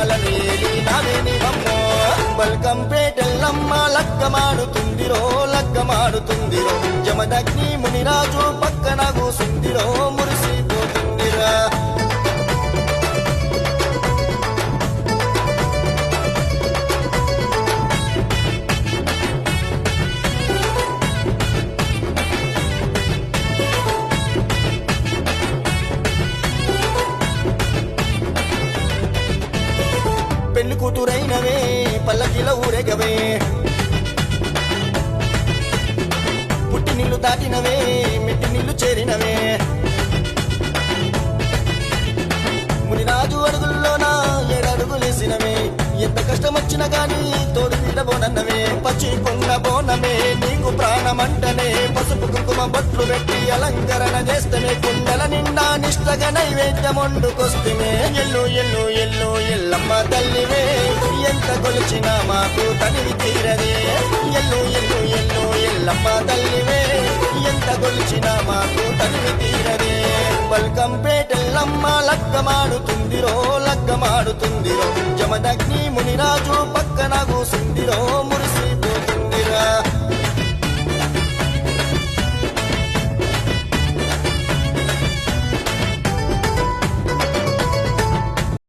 లోకాలని ఏలినావే నీవమ్మో బల్కంపేటెల్లమ్మ లగ్గమాడుతుందిరో లగ్గమాడుతుందిరో జమదగ్ని మునిరాజు పక్కన కూసుందిరో మురిసిపోతుందిరా పెళ్లి కూతురైనవే పల్లకిల ఊరేగవే పుట్టి నీళ్లు దాటినవే మెట్టి నీళ్లు చేరినవే మునిరాజు అడుగుల్లోనా ఏడడుగులేసినవే ఎంత కష్టం వచ్చినా గాని తోడు తీరబోనన్నవే పచ్చి కొంగ బోనమే నీకు ప్రాణమంటనే పసుపు కుంకుమ బొట్లు పెట్టి అలంకరణ చేస్తమే కుండల నిండా నిష్టగా నైవేద్యం వండుకొస్తమే ఎల్లు ఎల్లు ఎల్లు ఎల్లమ్మ తల్లివే ఎంత కొలిచినా మాకు తనివి తీరదే ఎల్లు ఎల్లు ఎల్లు ఎల్లమ్మ తల్లివే ఎంత కొలిచినా మాకు తనివి తీరదే బల్కంపేటెల్లమ్మ లగ్గమాడుతుందిరో లగ్గమాడుతుందిరో జమదగ్ని మునిరాజు పక్కన కూసుందిరో